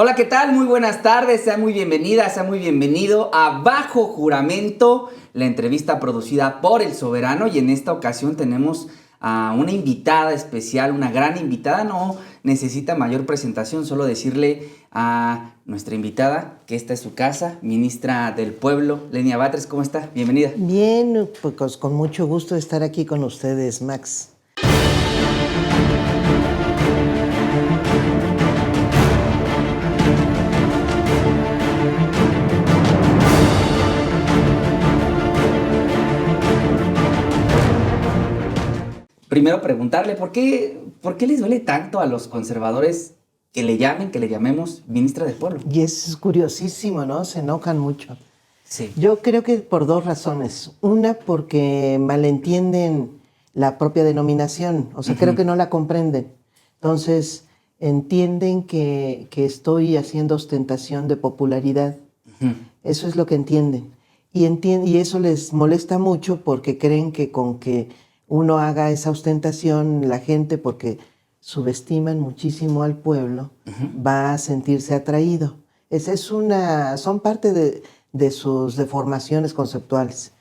Hola, ¿qué tal? Muy buenas tardes, sea muy bienvenida, sea muy bienvenido a Bajo Juramento, la entrevista producida por El Soberano, y en esta ocasión tenemos a una invitada especial, una gran invitada. No necesita mayor presentación, solo decirle a nuestra invitada que esta es su casa, ministra del Pueblo, Lenia Batres. ¿Cómo está? Bienvenida. Bien, pues con mucho gusto de estar aquí con ustedes, Max. Primero preguntarle, ¿por qué les duele tanto a los conservadores que le llamen, que le llamemos ministra del Pueblo? Y es curiosísimo, ¿no? Se enojan mucho. Sí. Yo creo que por dos razones. Una, porque malentienden la propia denominación, o sea, creo que no la comprenden. Entonces, entienden que estoy haciendo ostentación de popularidad. Eso es lo que entienden. Y eso les molesta mucho porque creen que con que uno haga esa ostentación, la gente, porque subestiman muchísimo al pueblo, va a sentirse atraído. Son parte de sus deformaciones conceptuales.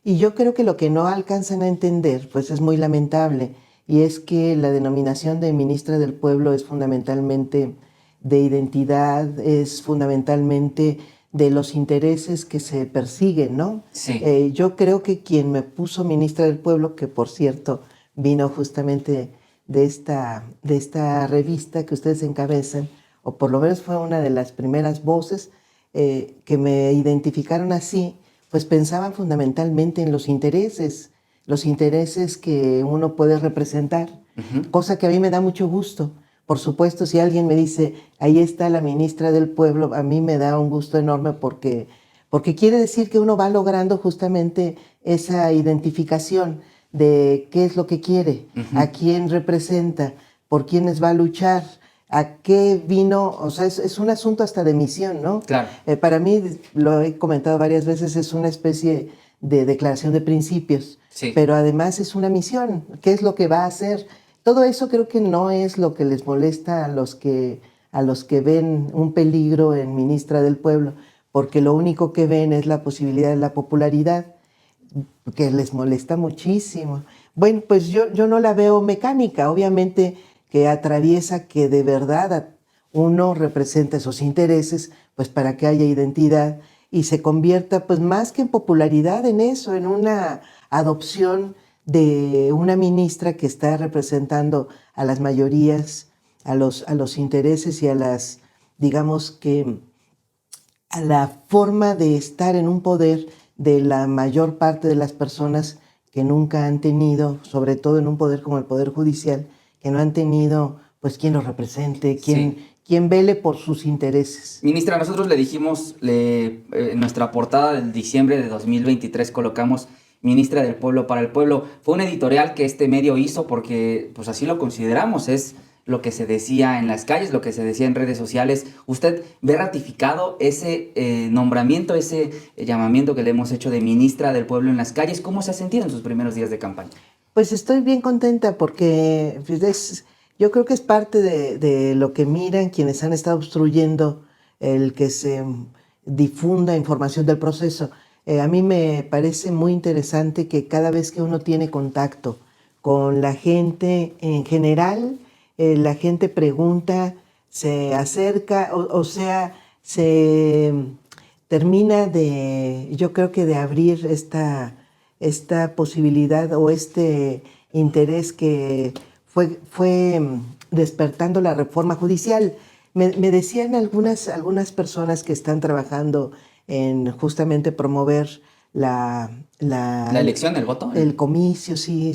Y yo creo que lo que no alcanzan a entender, pues es muy lamentable, y es que la denominación de ministra del pueblo es fundamentalmente de identidad, es fundamentalmente de los intereses que se persiguen, ¿no? Sí. Yo creo que quien me puso ministra del pueblo, que por cierto vino justamente de esta revista que ustedes encabezan, o por lo menos fue una de las primeras voces que me identificaron así, pues pensaban fundamentalmente en los intereses que uno puede representar, cosa que a mí me da mucho gusto. Por supuesto, si alguien me dice, ahí está la ministra del pueblo, a mí me da un gusto enorme porque quiere decir que uno va logrando justamente esa identificación de qué es lo que quiere, a quién representa, por quiénes va a luchar, a qué vino. O sea, es un asunto hasta de misión, ¿no? Claro. Para mí, lo he comentado varias veces, es una especie de declaración de principios, Sí. pero además es una misión. ¿Qué es lo que va a hacer? Todo eso creo que no es lo que les molesta a los que ven un peligro en ministra del pueblo, porque lo único que ven es la posibilidad de la popularidad, que les molesta muchísimo. Bueno, pues yo no la veo mecánica, obviamente que atraviesa que de verdad uno representa esos intereses, pues para que haya identidad y se convierta, pues más que en popularidad, en eso, en una adopción de una ministra que está representando a las mayorías, a los intereses y a las, digamos que, a la forma de estar en un poder de la mayor parte de las personas que nunca han tenido, sobre todo en un poder como el Poder Judicial, que no han tenido, pues, quien los represente, quien vele por sus intereses. Ministra, nosotros le dijimos, en nuestra portada del diciembre de 2023 colocamos Ministra del Pueblo para el Pueblo. Fue un editorial que este medio hizo porque pues así lo consideramos, es lo que se decía en las calles, lo que se decía en redes sociales. ¿Usted ve ratificado ese nombramiento, ese llamamiento que le hemos hecho de Ministra del Pueblo en las calles? ¿Cómo se ha sentido en sus primeros días de campaña? Pues estoy bien contenta porque yo creo que es parte de lo que miran quienes han estado obstruyendo el que se difunda información del proceso. A mí me parece muy interesante que cada vez que uno tiene contacto con la gente en general, la gente pregunta, se acerca, o sea, se termina yo creo que de abrir esta posibilidad o este interés que fue despertando la reforma judicial. Me decían algunas personas que están trabajando en justamente promover ¿La elección, el voto? el comicio, sí.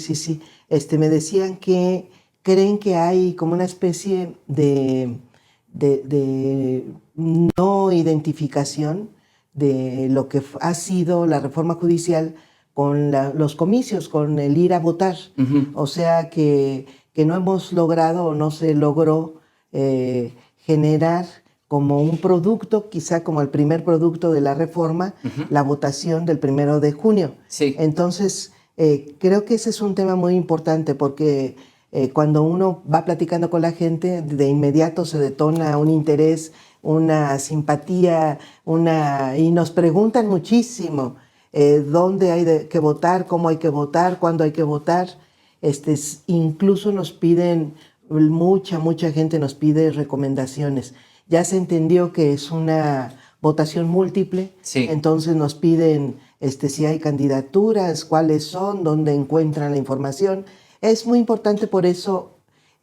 Me decían que creen que hay como una especie de no identificación de lo que ha sido la reforma judicial con los comicios, con el ir a votar. O sea que no hemos logrado o no se logró generar como un producto, quizá como el primer producto de la reforma, la votación del 1 de junio. Sí. Entonces, creo que ese es un tema muy importante porque cuando uno va platicando con la gente, de inmediato se detona un interés, una simpatía, y nos preguntan muchísimo dónde hay que votar, cómo hay que votar, cuándo hay que votar. Incluso nos piden, mucha gente nos pide recomendaciones. Ya se entendió que es una votación múltiple, Sí. entonces nos piden si hay candidaturas, cuáles son, dónde encuentran la información. Es muy importante, por eso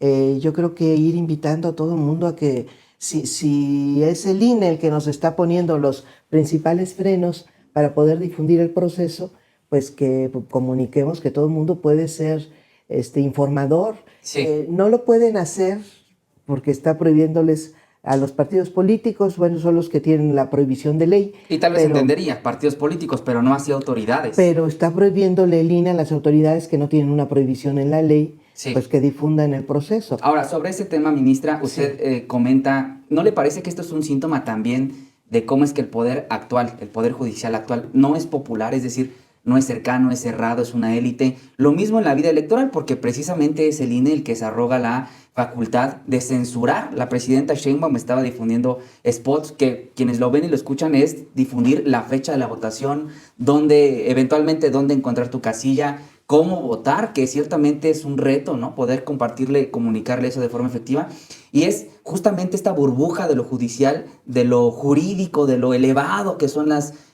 yo creo que ir invitando a todo el mundo a que si es el INE el que nos está poniendo los principales frenos para poder difundir el proceso, pues que comuniquemos que todo el mundo puede ser informador. Sí. No lo pueden hacer porque está prohibiéndoles a los partidos políticos, bueno, son los que tienen la prohibición de ley. Y tal vez entendería, partidos políticos, pero no así autoridades. Pero está prohibiéndole el INE a las autoridades que no tienen una prohibición en la ley, sí, pues que difundan el proceso. Ahora, sobre ese tema, ministra, usted sí, comenta, ¿no le parece que esto es un síntoma también de cómo es que el poder actual, el poder judicial actual, no es popular? Es decir, no es cercano, es cerrado, es una élite. Lo mismo en la vida electoral, porque precisamente es el INE el que se arroga la facultad de censurar. La presidenta Sheinbaum estaba difundiendo spots que quienes lo ven y lo escuchan es difundir la fecha de la votación, eventualmente dónde encontrar tu casilla, cómo votar, que ciertamente es un reto, ¿no? Poder comunicarle eso de forma efectiva. Y es justamente esta burbuja de lo judicial, de lo jurídico, de lo elevado que son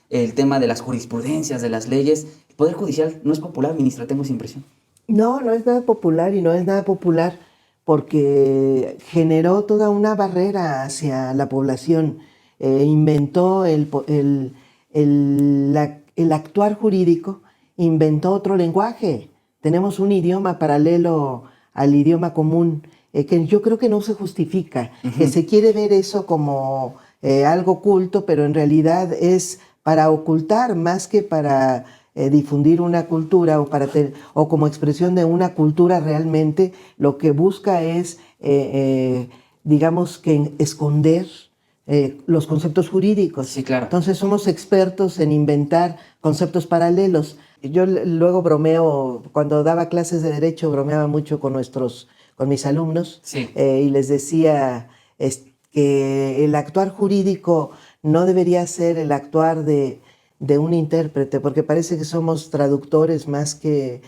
el tema de las jurisprudencias, de las leyes. El Poder Judicial no es popular, ministra, tengo esa impresión. No, no es nada popular, y no es nada popular porque generó toda una barrera hacia la población. Inventó el actuar jurídico, inventó otro lenguaje. Tenemos un idioma paralelo al idioma común que yo creo que no se justifica. Se quiere ver eso como algo oculto, pero en realidad es para ocultar más que para difundir una cultura o como expresión de una cultura. Realmente lo que busca es, digamos que esconder los conceptos jurídicos. Sí, claro. Entonces somos expertos en inventar conceptos paralelos. Yo luego bromeo, cuando daba clases de derecho, bromeaba mucho con mis alumnos, sí, y les decía que el actuar jurídico no debería ser el actuar de un intérprete, porque parece que somos traductores más que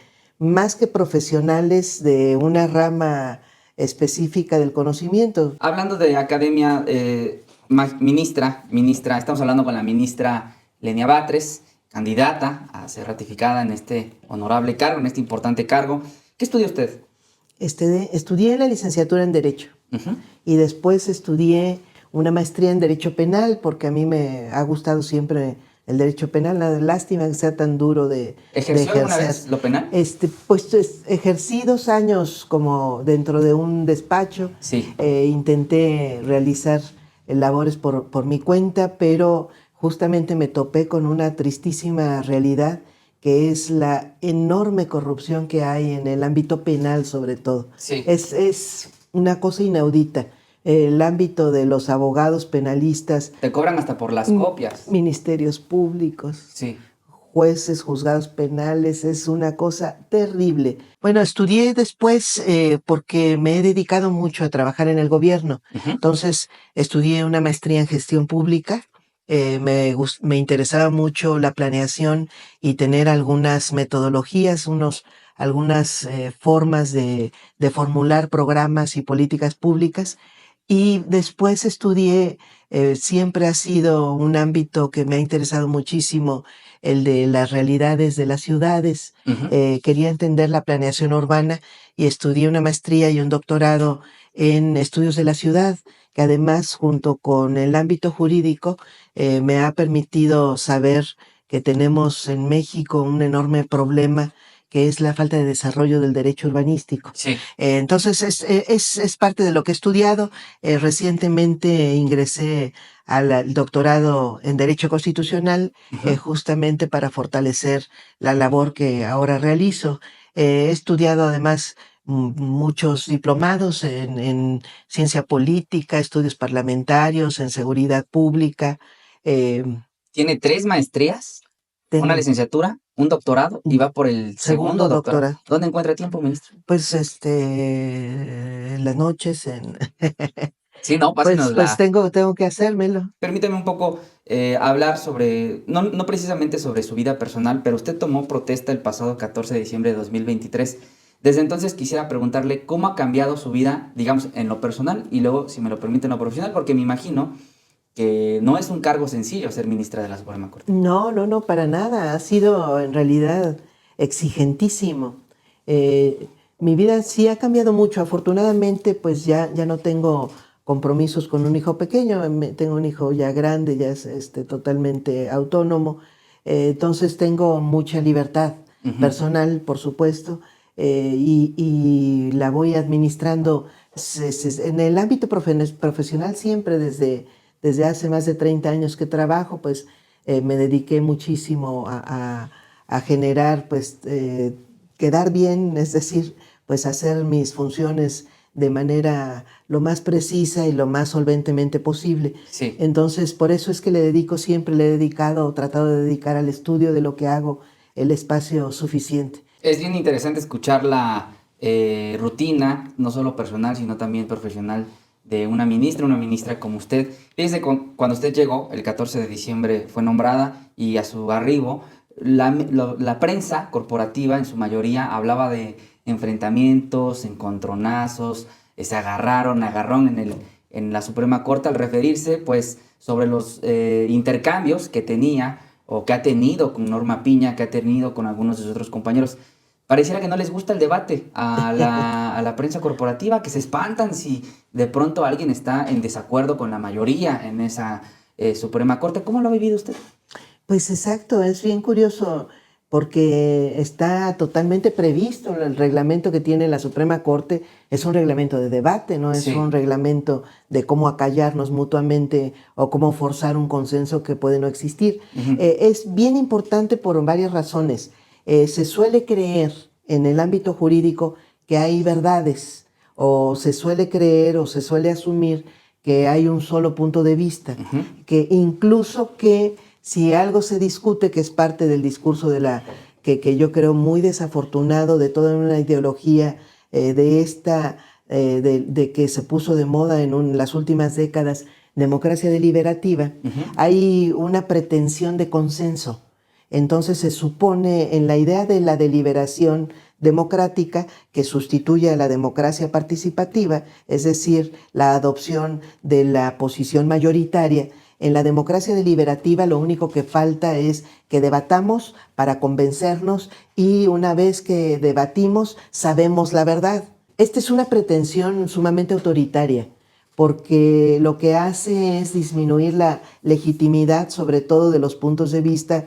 profesionales de una rama específica del conocimiento. Hablando de academia, ministra, estamos hablando con la ministra Lenia Batres, candidata a ser ratificada en este honorable cargo, en este importante cargo. ¿Qué estudia usted? Estudié la licenciatura en Derecho y después estudié una maestría en Derecho Penal, porque a mí me ha gustado siempre el Derecho Penal. Lástima que sea tan duro de ¿Ejerció alguna vez lo penal? Pues ejercí 2 años como dentro de un despacho. Sí. Intenté realizar labores por mi cuenta, pero justamente me topé con una tristísima realidad, que es la enorme corrupción que hay en el ámbito penal, sobre todo. Sí. Es una cosa inaudita. El ámbito de los abogados penalistas. Te cobran hasta por las copias. Ministerios públicos. Sí. Jueces, juzgados penales, es una cosa terrible. Bueno, estudié después porque me he dedicado mucho a trabajar en el gobierno. Entonces, estudié una maestría en gestión pública. Me interesaba mucho la planeación y tener algunas metodologías, algunas formas de formular programas y políticas públicas. Y después estudié, siempre ha sido un ámbito que me ha interesado muchísimo, el de las realidades de las ciudades. Quería entender la planeación urbana y estudié una maestría y un doctorado en estudios de la ciudad, que además, junto con el ámbito jurídico, me ha permitido saber que tenemos en México un enorme problema, que es la falta de desarrollo del derecho urbanístico. Sí. Entonces es parte de lo que he estudiado. Recientemente ingresé al doctorado en Derecho Constitucional, justamente para fortalecer la labor que ahora realizo. He estudiado además muchos diplomados en ciencia política, estudios parlamentarios, en seguridad pública. ¿Tiene 3 maestrías? Una licenciatura, un doctorado y va por el segundo doctorado. ¿Dónde encuentra tiempo, ministro? Pues en las noches, Sí, no, Pues pásenosla. tengo que hacérmelo. Permítame un poco hablar sobre, no precisamente sobre su vida personal, pero usted tomó protesta el pasado 14 de diciembre de 2023. Desde entonces quisiera preguntarle cómo ha cambiado su vida, digamos, en lo personal y luego, si me lo permite, en lo profesional, porque me imagino que no es un cargo sencillo ser ministra de la Suprema Corte. No, no, no, para nada. Ha sido en realidad exigentísimo. Eh, Mi vida sí ha cambiado mucho. Afortunadamente, pues ya no tengo compromisos con un hijo pequeño. Tengo un hijo ya grande, ya es totalmente autónomo. Entonces tengo mucha libertad Ujú. personal, por supuesto, y la voy administrando en el ámbito profesional siempre desde hace más de 30 años que trabajo, pues me dediqué muchísimo a generar, pues, quedar bien, es decir, pues hacer mis funciones de manera lo más precisa y lo más solventemente posible. Sí. Entonces, por eso es que siempre le he dedicado o tratado de dedicar al estudio de lo que hago el espacio suficiente. Es bien interesante escuchar la rutina, no solo personal, sino también profesional de una ministra como usted. Fíjese, cuando usted llegó, el 14 de diciembre fue nombrada y a su arribo, la prensa corporativa en su mayoría hablaba de enfrentamientos, encontronazos, se agarrón en la Suprema Corte al referirse pues sobre los intercambios que tenía o que ha tenido con Norma Piña, que ha tenido con algunos de sus otros compañeros. Pareciera que no les gusta el debate a la prensa corporativa, que se espantan si de pronto alguien está en desacuerdo con la mayoría en esa Suprema Corte. ¿Cómo lo ha vivido usted? Pues exacto, es bien curioso porque está totalmente previsto el reglamento que tiene la Suprema Corte. Es un reglamento de debate, no es un Sí. reglamento de cómo acallarnos mutuamente o cómo forzar un consenso que puede no existir. Ujú. Es bien importante por varias razones. Se suele creer en el ámbito jurídico que hay verdades, o se suele creer o se suele asumir que hay un solo punto de vista, Ujú. que incluso que si algo se discute, que es parte del discurso que yo creo muy desafortunado de toda una ideología de que se puso de moda en las últimas décadas, democracia deliberativa, Ujú. hay una pretensión de consenso. Entonces se supone en la idea de la deliberación democrática que sustituye a la democracia participativa, es decir, la adopción de la posición mayoritaria. En la democracia deliberativa lo único que falta es que debatamos para convencernos y una vez que debatimos sabemos la verdad. Esta es una pretensión sumamente autoritaria porque lo que hace es disminuir la legitimidad, sobre todo de los puntos de vista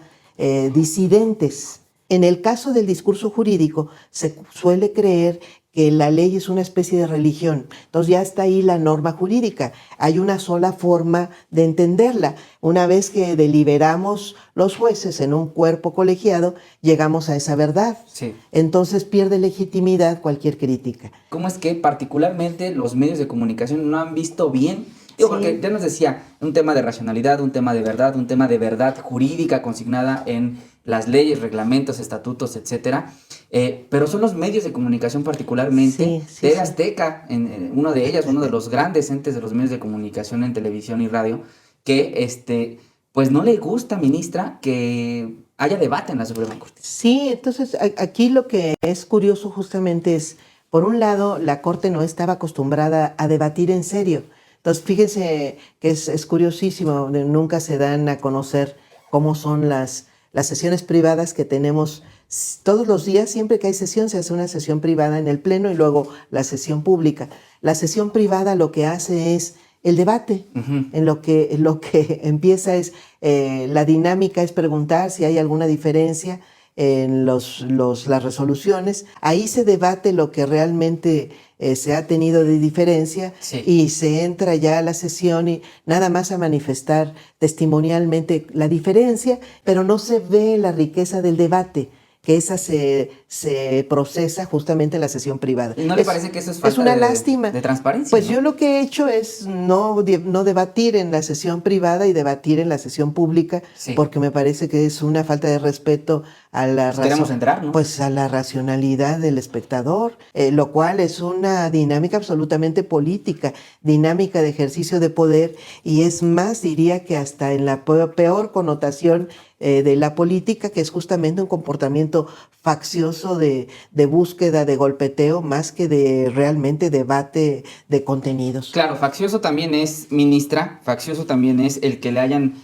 disidentes. En el caso del discurso jurídico, se suele creer que la ley es una especie de religión. Entonces ya está ahí la norma jurídica. Hay una sola forma de entenderla. Una vez que deliberamos los jueces en un cuerpo colegiado, llegamos a esa verdad. Sí. Entonces pierde legitimidad cualquier crítica. ¿Cómo es que particularmente los medios de comunicación no han visto bien? Digo, porque Sí, ya nos decía, un tema de racionalidad, un tema de verdad, un tema de verdad jurídica consignada en las leyes, reglamentos, estatutos, etcétera. Pero son los medios de comunicación particularmente, sí, sí, TV sí. Azteca, uno de ellas, uno de los grandes entes de los medios de comunicación en televisión y radio, que pues no le gusta, ministra, que haya debate en la Suprema Corte. Sí, entonces aquí lo que es curioso justamente es, por un lado, la Corte no estaba acostumbrada a debatir en serio. Entonces, fíjense que es curiosísimo, nunca se dan a conocer cómo son las sesiones privadas que tenemos todos los días. Siempre que hay sesión, se hace una sesión privada en el Pleno y luego la sesión pública. La sesión privada lo que hace es el debate. Ujú. En lo que empieza es, la dinámica es preguntar si hay alguna diferencia en las resoluciones. Ahí se debate lo que realmente se ha tenido de diferencia Sí. y se entra ya a la sesión y nada más a manifestar testimonialmente la diferencia, pero no se ve la riqueza del debate que esa se procesa justamente en la sesión privada. ¿Y no le parece que eso es falta una lástima de transparencia? Pues ¿no? yo lo que he hecho es no debatir en la sesión privada y debatir en la sesión pública, Sí. porque me parece que es una falta de respeto a la Pues queremos entrar, ¿no? pues a la racionalidad del espectador, lo cual es una dinámica absolutamente política, dinámica de ejercicio de poder, y es más, diría que hasta en la peor connotación de la política, que es justamente un comportamiento faccioso de búsqueda, de golpeteo, más que de realmente debate de contenidos. Claro, faccioso también es, ministra, faccioso también es el que le hayan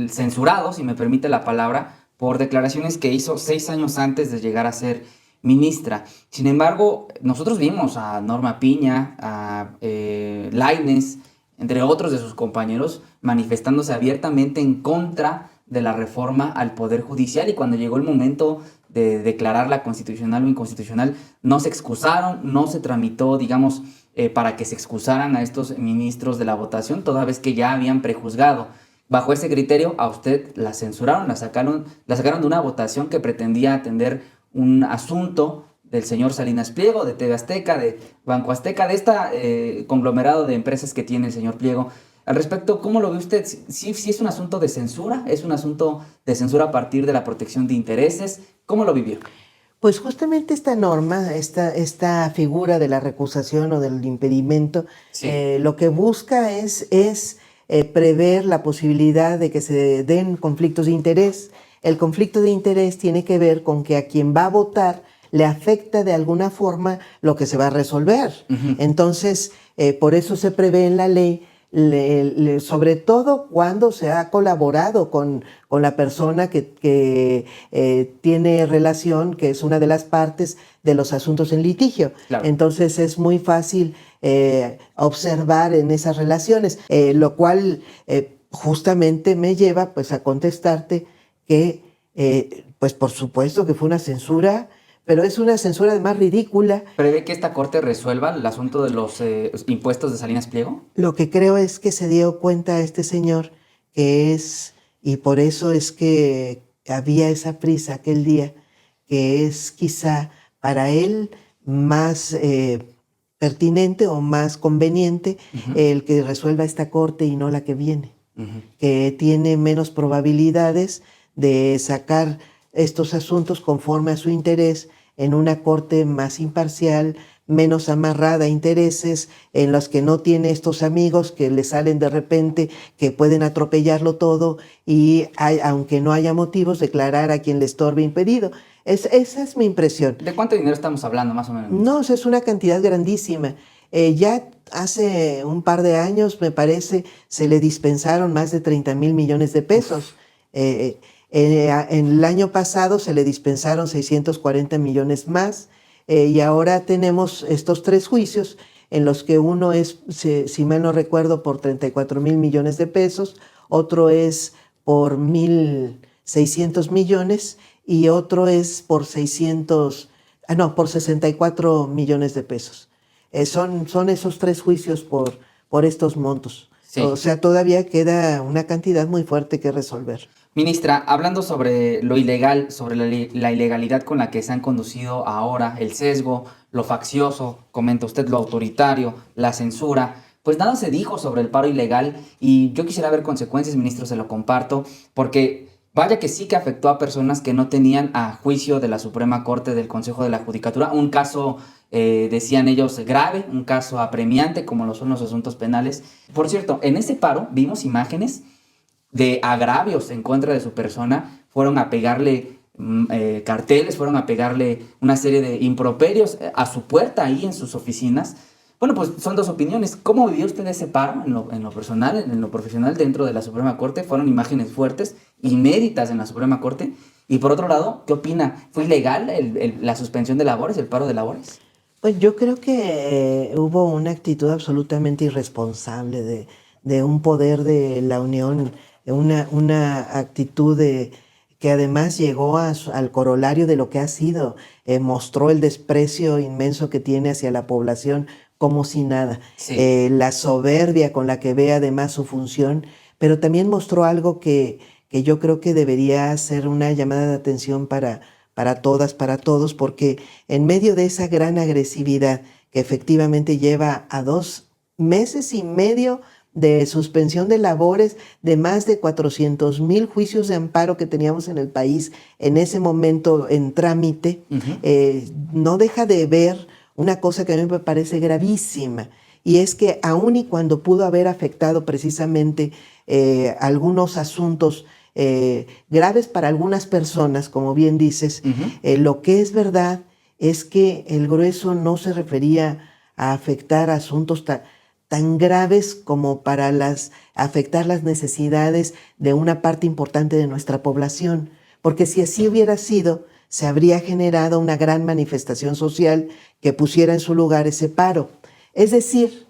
censurado, si me permite la palabra, por declaraciones que hizo 6 años antes de llegar a ser ministra. Sin embargo, nosotros vimos a Norma Piña, a Lainez, entre otros de sus compañeros, manifestándose abiertamente en contra de la reforma al Poder Judicial, y cuando llegó el momento de declararla constitucional o inconstitucional, no se excusaron, no se tramitó, digamos, para que se excusaran a estos ministros de la votación, toda vez que ya habían prejuzgado. Bajo ese criterio, a usted la censuraron, la sacaron de una votación que pretendía atender un asunto del señor Salinas Pliego, de TV Azteca, de Banco Azteca, de este conglomerado de empresas que tiene el señor Pliego. Al respecto, ¿cómo lo ve usted? ¿Sí es un asunto de censura? ¿Es un asunto de censura a partir de la protección de intereses? ¿Cómo lo vivió? Pues justamente esta norma, esta figura de la recusación o del impedimento, Sí. Lo que busca es prever la posibilidad de que se den conflictos de interés. El conflicto de interés tiene que ver con que a quien va a votar le afecta de alguna forma lo que se va a resolver. Uh-huh. Entonces, por eso se prevé en la ley, sobre todo cuando se ha colaborado con la persona que tiene relación, que es una de las partes de los asuntos en litigio. Claro. Entonces es muy fácil observar en esas relaciones, lo cual justamente me lleva pues a contestarte que pues por supuesto que fue una censura, pero es una censura además ridícula. ¿Prevé que esta corte resuelva el asunto de los impuestos de Salinas Pliego? Lo que creo es que se dio cuenta este señor que es, y por eso es que había esa prisa aquel día, que es quizá para él más pertinente o más conveniente uh-huh. el que resuelva esta corte y no la que viene, uh-huh. que tiene menos probabilidades de sacar estos asuntos conforme a su interés en una corte más imparcial, menos amarrada a intereses, en los que no tiene estos amigos que le salen de repente, que pueden atropellarlo todo y aunque no haya motivos, declarar a quien le estorbe impedido. Esa es mi impresión. ¿De cuánto dinero estamos hablando, más o menos? No, es una cantidad grandísima. Ya hace un par de años, me parece, se le dispensaron más de 30,000 millones de pesos. En el año pasado se le dispensaron 640 millones más, y ahora tenemos estos 3 juicios en los que uno es, si mal no recuerdo, por 34,000 millones de pesos, otro es por 1,600 millones y otro es por 64 millones de pesos. Son esos 3 juicios por estos montos. Sí. O sea, todavía queda una cantidad muy fuerte que resolver. Ministra, hablando sobre lo ilegal, sobre la ilegalidad con la que se han conducido ahora, el sesgo, lo faccioso, comenta usted, lo autoritario, la censura, pues nada se dijo sobre el paro ilegal, y yo quisiera ver consecuencias, ministro, se lo comparto, porque vaya que sí que afectó a personas que no tenían a juicio de la Suprema Corte del Consejo de la Judicatura, un caso, decían ellos, grave, un caso apremiante, como lo son los asuntos penales. Por cierto, en ese paro vimos imágenes de agravios en contra de su persona, fueron a pegarle carteles, fueron a pegarle una serie de improperios a su puerta ahí en sus oficinas. Bueno, pues son 2 opiniones. ¿Cómo vivió usted ese paro en lo personal, en lo profesional dentro de la Suprema Corte? Fueron imágenes fuertes, inéditas en la Suprema Corte. Y por otro lado, ¿qué opina? ¿Fue ilegal la suspensión de labores, el paro de labores? Pues yo creo que hubo una actitud absolutamente irresponsable de un poder de la Unión, una actitud que además llegó al corolario de lo que ha sido, mostró el desprecio inmenso que tiene hacia la población como si nada, sí. La soberbia con la que ve además su función, pero también mostró algo que que yo creo que debería ser una llamada de atención para todas, para todos, porque en medio de esa gran agresividad que efectivamente lleva a 2 meses y medio de suspensión de labores de más de 400,000 juicios de amparo que teníamos en el país en ese momento en trámite, no deja de ver una cosa que a mí me parece gravísima, y es que aun y cuando pudo haber afectado precisamente algunos asuntos graves para algunas personas, como bien dices, lo que es verdad es que el grueso no se refería a afectar asuntos tan graves como para afectar las necesidades de una parte importante de nuestra población, porque si así hubiera sido, se habría generado una gran manifestación social que pusiera en su lugar ese paro. Es decir,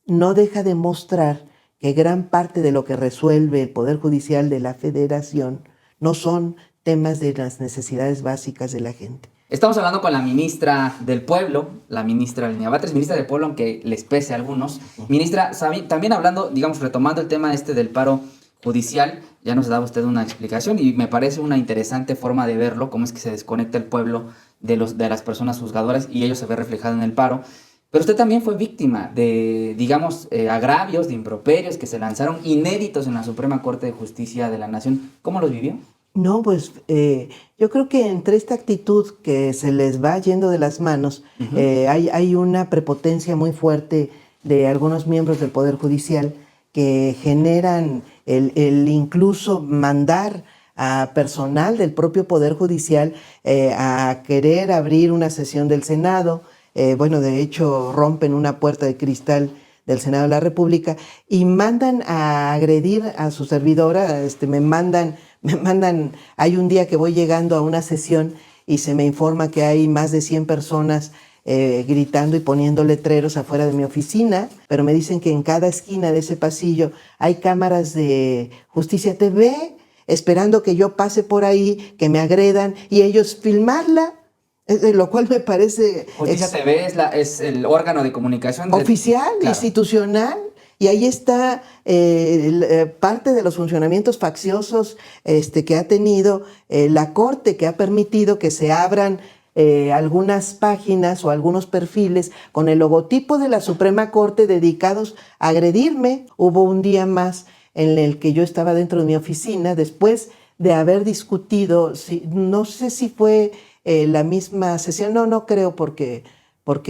no deja de mostrar que gran parte de lo que resuelve el Poder Judicial de la Federación no son temas de las necesidades básicas de la gente. Estamos hablando con la ministra del Pueblo, la ministra Lenia Batres, ministra del Pueblo, aunque les pese a algunos. Ministra, también hablando, digamos, retomando el tema del paro judicial, ya nos daba usted una explicación y me parece una interesante forma de verlo, cómo es que se desconecta el pueblo de las personas juzgadoras y ello se ve reflejado en el paro. Pero usted también fue víctima de, digamos, agravios, de improperios que se lanzaron inéditos en la Suprema Corte de Justicia de la Nación. ¿Cómo los vivió? No, pues yo creo que entre esta actitud que se les va yendo de las manos, hay una prepotencia muy fuerte de algunos miembros del Poder Judicial que generan el incluso mandar a personal del propio Poder Judicial a querer abrir una sesión del Senado. Bueno, de hecho rompen una puerta de cristal del Senado de la República y mandan a agredir a su servidora. Me mandan, hay un día que voy llegando a una sesión y se me informa que hay más de 100 personas gritando y poniendo letreros afuera de mi oficina, pero me dicen que en cada esquina de ese pasillo hay cámaras de Justicia TV esperando que yo pase por ahí, que me agredan y ellos filmarla. Lo cual me parece... Justicia TV es el órgano de comunicación oficial, claro, institucional, y ahí está parte de los funcionamientos facciosos que ha tenido la Corte, que ha permitido que se abran algunas páginas o algunos perfiles con el logotipo de la Suprema Corte dedicados a agredirme. Hubo un día más en el que yo estaba dentro de mi oficina después de haber discutido, no sé si fue la misma sesión, no creo porque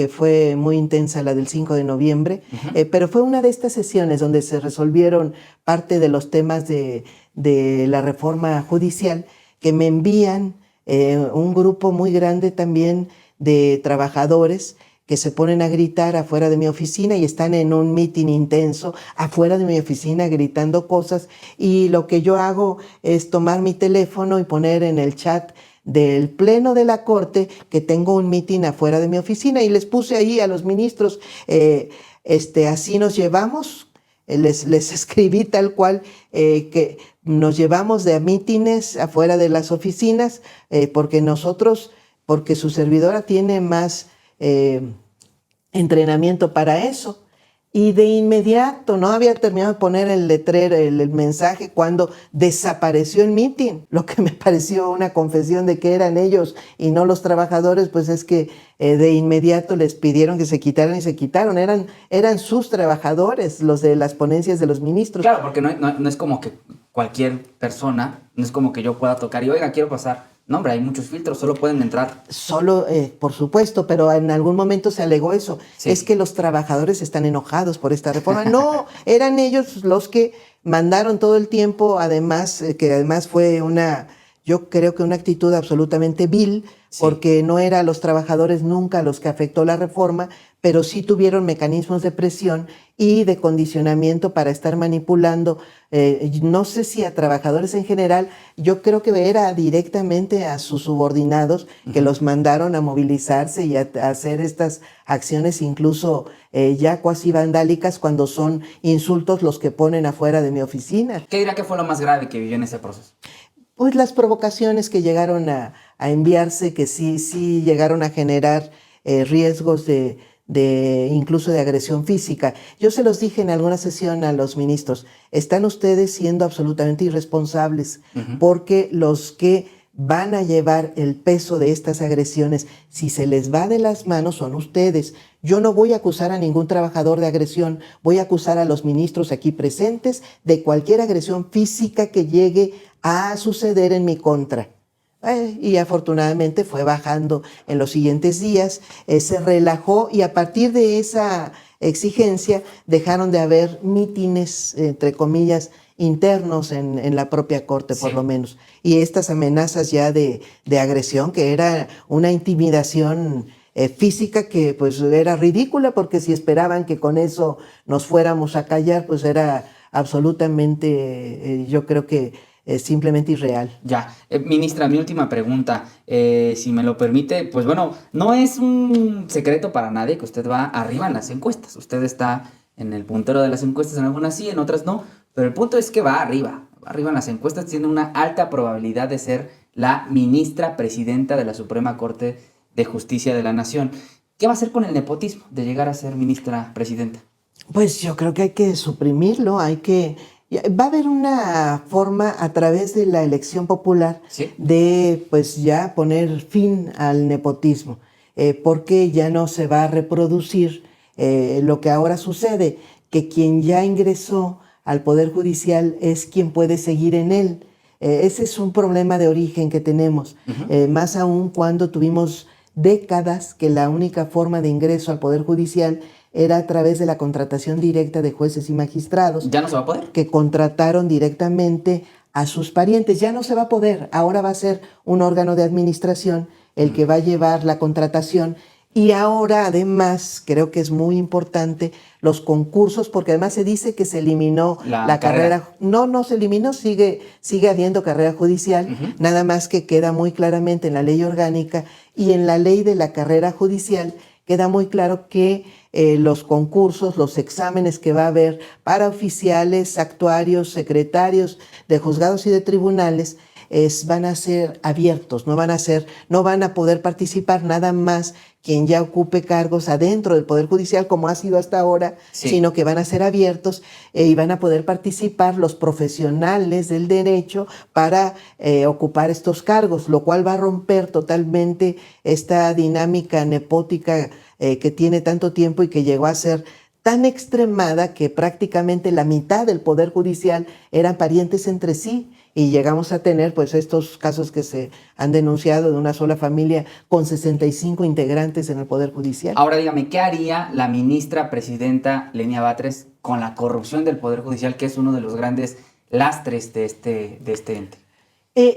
fue muy intensa la del 5 de noviembre, pero fue una de estas sesiones donde se resolvieron parte de los temas de la reforma judicial, que me envían un grupo muy grande también de trabajadores que se ponen a gritar afuera de mi oficina y están en un mitin intenso afuera de mi oficina gritando cosas, y lo que yo hago es tomar mi teléfono y poner en el chat del Pleno de la Corte que tengo un mitin afuera de mi oficina, y les puse ahí a los ministros, así nos llevamos, les escribí tal cual, que nos llevamos de mítines afuera de las oficinas, porque su servidora tiene más entrenamiento para eso. Y de inmediato, no había terminado de poner el letrero, el mensaje, cuando desapareció el mitin. Lo que me pareció una confesión de que eran ellos y no los trabajadores, pues es que de inmediato les pidieron que se quitaran y se quitaron. Eran sus trabajadores, los de las ponencias de los ministros. Claro, porque no es como que cualquier persona, no es como que yo pueda tocar y, oiga, quiero pasar. No, hombre, hay muchos filtros, solo pueden entrar. Solo, por supuesto, pero en algún momento se alegó eso. Sí. Es que los trabajadores están enojados por esta reforma. No, eran ellos los que mandaron todo el tiempo, además, que además fue yo creo que una actitud absolutamente vil, sí, porque no era a los trabajadores nunca los que afectó la reforma, pero sí tuvieron mecanismos de presión y de condicionamiento para estar manipulando, no sé si a trabajadores en general, yo creo que era directamente a sus subordinados que los mandaron a movilizarse y a hacer estas acciones incluso ya cuasi vandálicas, cuando son insultos los que ponen afuera de mi oficina. ¿Qué dirá que fue lo más grave que vivió en ese proceso? Pues las provocaciones que llegaron a enviarse, que sí llegaron a generar riesgos de incluso de agresión física. Yo se los dije en alguna sesión a los ministros, están ustedes siendo absolutamente irresponsables, porque los que van a llevar el peso de estas agresiones, si se les va de las manos, son ustedes. Yo no voy a acusar a ningún trabajador de agresión, voy a acusar a los ministros aquí presentes de cualquier agresión física que llegue a suceder en mi contra. Y afortunadamente fue bajando en los siguientes días, se relajó y a partir de esa exigencia dejaron de haber mítines, entre comillas, internos en la propia corte, por lo menos. Y estas amenazas ya de agresión, que era una intimidación física que pues era ridícula, porque si esperaban que con eso nos fuéramos a callar, pues era absolutamente, yo creo que simplemente irreal. Ya, ministra, mi última pregunta, si me lo permite, pues bueno, no es un secreto para nadie que usted va arriba en las encuestas. Usted está en el puntero de las encuestas, en algunas sí, en otras no, pero el punto es que va arriba en las encuestas, tiene una alta probabilidad de ser la ministra presidenta de la Suprema Corte de Justicia de la Nación. ¿Qué va a hacer con el nepotismo de llegar a ser ministra presidenta? Pues yo creo que hay que suprimirlo, va a haber una forma a través de la elección popular de pues ya poner fin al nepotismo, porque ya no se va a reproducir lo que ahora sucede, que quien ya ingresó al Poder Judicial es quien puede seguir en él. Ese es un problema de origen que tenemos, más aún cuando tuvimos décadas que la única forma de ingreso al Poder Judicial era a través de la contratación directa de jueces y magistrados. ¿Ya no se va a poder? Que contrataron directamente a sus parientes. Ya no se va a poder. Ahora va a ser un órgano de administración el que va a llevar la contratación. Y ahora, además, creo que es muy importante los concursos, porque además se dice que se eliminó la carrera. No se eliminó, sigue habiendo carrera judicial, nada más que queda muy claramente en la ley orgánica y en la ley de la carrera judicial queda muy claro que los concursos, los exámenes que va a haber para oficiales, actuarios, secretarios de juzgados y de tribunales van a ser abiertos, no van a poder participar nada más quien ya ocupe cargos adentro del Poder Judicial, como ha sido hasta ahora, sino que van a ser abiertos y van a poder participar los profesionales del derecho para ocupar estos cargos, lo cual va a romper totalmente esta dinámica nepótica que tiene tanto tiempo y que llegó a ser tan extremada que prácticamente la mitad del Poder Judicial eran parientes entre sí. Y llegamos a tener pues estos casos que se han denunciado de una sola familia con 65 integrantes en el Poder Judicial. Ahora dígame, ¿qué haría la ministra presidenta Lenia Batres con la corrupción del Poder Judicial, que es uno de los grandes lastres de este ente?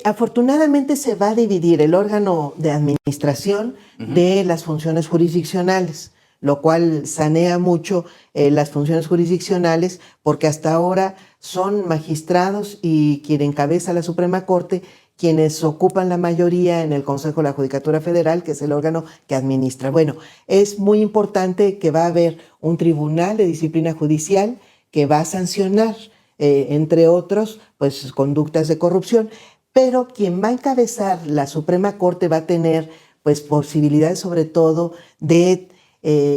Afortunadamente se va a dividir el órgano de administración de las funciones jurisdiccionales, lo cual sanea mucho las funciones jurisdiccionales, porque hasta ahora son magistrados y quien encabeza la Suprema Corte quienes ocupan la mayoría en el Consejo de la Judicatura Federal, que es el órgano que administra. Bueno, es muy importante que va a haber un tribunal de disciplina judicial que va a sancionar, entre otros, pues conductas de corrupción, pero quien va a encabezar la Suprema Corte va a tener pues posibilidades sobre todo de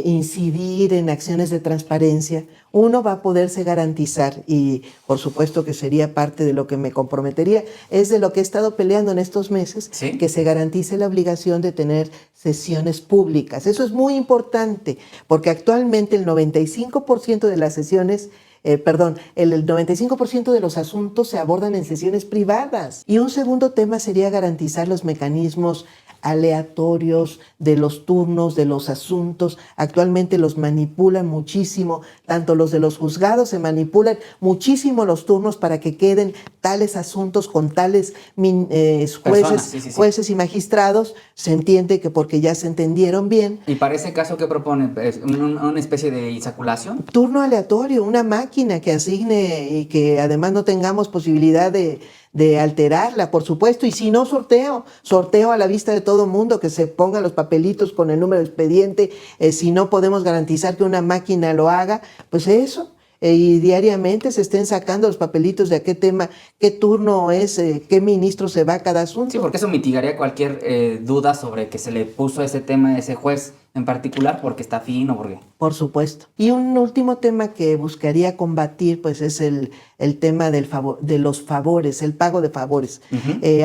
incidir en acciones de transparencia. Uno va a poderse garantizar, y por supuesto que sería parte de lo que me comprometería, es de lo que he estado peleando en estos meses, que se garantice la obligación de tener sesiones públicas. Eso es muy importante, porque actualmente el 95% de las sesiones el 95% de los asuntos se abordan en sesiones privadas. Y un segundo tema sería garantizar los mecanismos aleatorios de los turnos, de los asuntos. Actualmente los manipulan muchísimo, tanto los de los juzgados se manipulan muchísimo los turnos para que queden tales asuntos con tales jueces y magistrados. Se entiende que porque ya se entendieron bien. ¿Y para ese caso qué propone? ¿Una especie de insaculación? Turno aleatorio, una máquina que asigne y que además no tengamos posibilidad de alterarla, por supuesto, y si no, sorteo a la vista de todo mundo, que se pongan los papelitos con el número de expediente. Si no podemos garantizar que una máquina lo haga, pues eso, y diariamente se estén sacando los papelitos de a qué tema, qué turno es, qué ministro se va a cada asunto. Sí, porque eso mitigaría cualquier duda sobre que se le puso ese tema a ese juez en particular porque está afín o porque... Por supuesto. Y un último tema que buscaría combatir, pues es el tema de los favores, el pago de favores.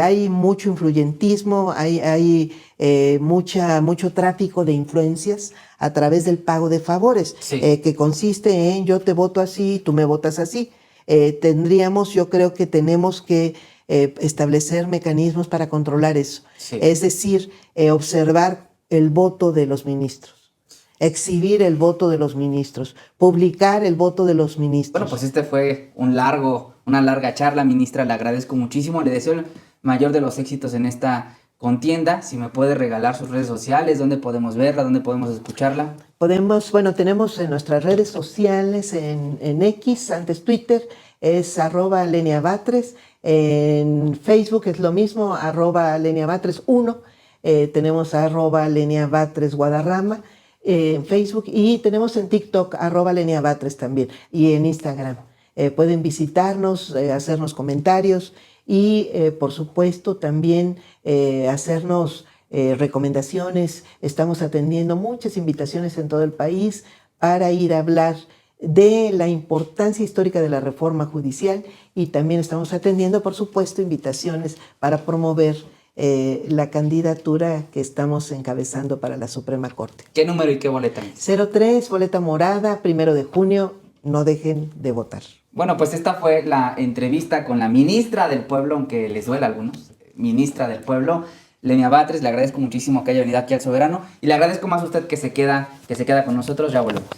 Hay mucho influyentismo, hay mucho tráfico de influencias a través del pago de favores, Sí. Que consiste en yo te voto así, tú me votas así. Yo creo que tenemos que establecer mecanismos para controlar eso. Sí. Es decir, observar el voto de los ministros, exhibir el voto de los ministros, publicar el voto de los ministros. Bueno, pues este fue una larga charla, ministra, le agradezco muchísimo, le deseo el mayor de los éxitos en esta contienda. Si me puede regalar sus redes sociales, dónde podemos verla, dónde podemos escucharla. Tenemos en nuestras redes sociales, en X, antes Twitter, es @LeniaBatres, en Facebook es lo mismo, @LeniaBatres1, tenemos @LeniaBatres Guadarrama, en Facebook, y tenemos en TikTok @LeniaBatres también, y en Instagram. Pueden visitarnos, hacernos comentarios y por supuesto también hacernos recomendaciones. Estamos atendiendo muchas invitaciones en todo el país para ir a hablar de la importancia histórica de la reforma judicial, y también estamos atendiendo, por supuesto, invitaciones para promover la candidatura que estamos encabezando para la Suprema Corte. ¿Qué número y qué boleta? 03, boleta morada, 1 de junio, no dejen de votar. Bueno, pues esta fue la entrevista con la ministra del Pueblo, aunque les duela a algunos, ministra del Pueblo, Lenia Batres. Le agradezco muchísimo que haya venido aquí al Soberano y le agradezco más a usted que se queda con nosotros. Ya volvemos.